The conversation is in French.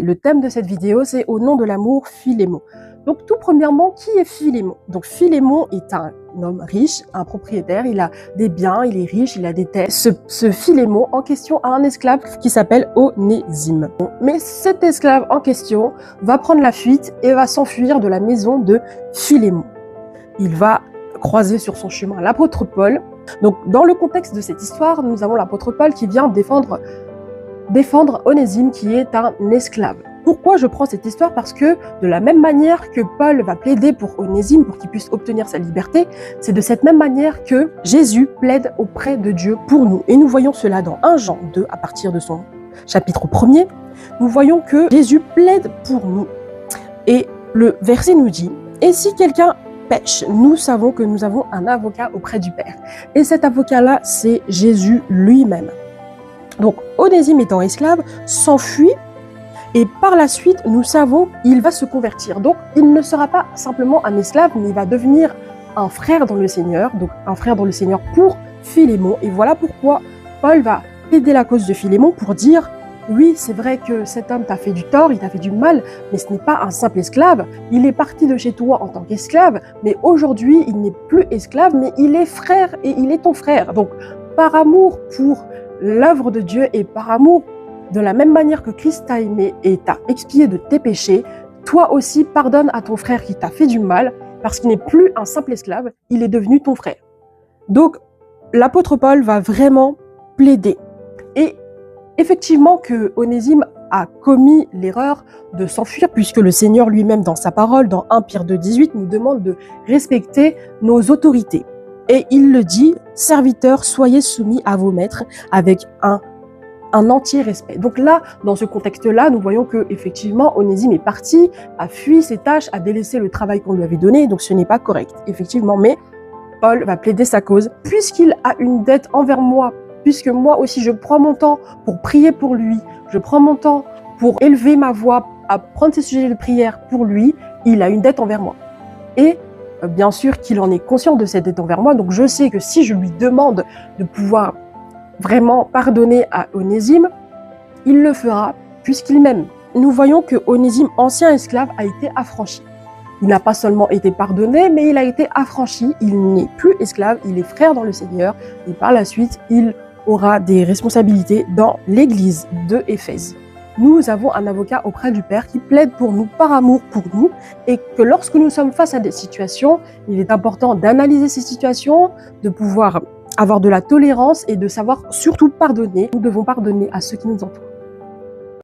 le thème de cette vidéo, c'est au nom de l'amour, Philémon. Donc tout premièrement, qui est Philémon? Donc Philémon est un homme riche, un propriétaire, il a des biens, il est riche, il a des terres. Ce Philémon en question a un esclave qui s'appelle Onésime. Mais cet esclave en question va prendre la fuite et va s'enfuir de la maison de Philémon. Il va croiser sur son chemin l'apôtre Paul. Donc dans le contexte de cette histoire, nous avons l'apôtre Paul qui vient défendre Onésime qui est un esclave. Pourquoi je prends cette histoire? Parce que de la même manière que Paul va plaider pour Onésime pour qu'il puisse obtenir sa liberté, c'est de cette même manière que Jésus plaide auprès de Dieu pour nous. Et nous voyons cela dans 1 Jean 2 à partir de son chapitre 1er. Nous voyons que Jésus plaide pour nous. Et le verset nous dit « Et si quelqu'un pêche, nous savons que nous avons un avocat auprès du Père. » Et cet avocat-là, c'est Jésus lui-même. Donc Onésime étant esclave, s'enfuit. Et par la suite, nous savons qu'il va se convertir. Donc, il ne sera pas simplement un esclave, mais il va devenir un frère dans le Seigneur. Donc, un frère dans le Seigneur pour Philémon. Et voilà pourquoi Paul va plaider la cause de Philémon pour dire « Oui, c'est vrai que cet homme t'a fait du tort, il t'a fait du mal, mais ce n'est pas un simple esclave. Il est parti de chez toi en tant qu'esclave, mais aujourd'hui, il n'est plus esclave, mais il est frère et il est ton frère. » Donc, par amour pour l'œuvre de Dieu et par amour de la même manière que Christ t'a aimé et t'a expié de tes péchés, toi aussi pardonne à ton frère qui t'a fait du mal, parce qu'il n'est plus un simple esclave, il est devenu ton frère. Donc, l'apôtre Paul va vraiment plaider. Et effectivement que Onésime a commis l'erreur de s'enfuir, puisque le Seigneur lui-même, dans sa parole, dans 1 Pierre 2,18, nous demande de respecter nos autorités. Et il le dit, « Serviteurs, soyez soumis à vos maîtres avec un entier respect. » Donc là, dans ce contexte-là, nous voyons que effectivement, Onésime est parti, a fui ses tâches, a délaissé le travail qu'on lui avait donné, donc ce n'est pas correct, effectivement. Mais Paul va plaider sa cause. Puisqu'il a une dette envers moi, puisque moi aussi je prends mon temps pour prier pour lui, je prends mon temps pour élever ma voix, à prendre ses sujets de prière pour lui, il a une dette envers moi. Et bien sûr qu'il en est conscient de cette dette envers moi, donc je sais que si je lui demande de pouvoir vraiment pardonner à Onésime, il le fera puisqu'il m'aime. Nous voyons que Onésime, ancien esclave, a été affranchi. Il n'a pas seulement été pardonné, mais il a été affranchi. Il n'est plus esclave, il est frère dans le Seigneur. Et par la suite, il aura des responsabilités dans l'église de Éphèse. Nous avons un avocat auprès du Père qui plaide pour nous, par amour pour nous, et que lorsque nous sommes face à des situations, il est important d'analyser ces situations, de pouvoir avoir de la tolérance et de savoir surtout pardonner. Nous devons pardonner à ceux qui nous entourent.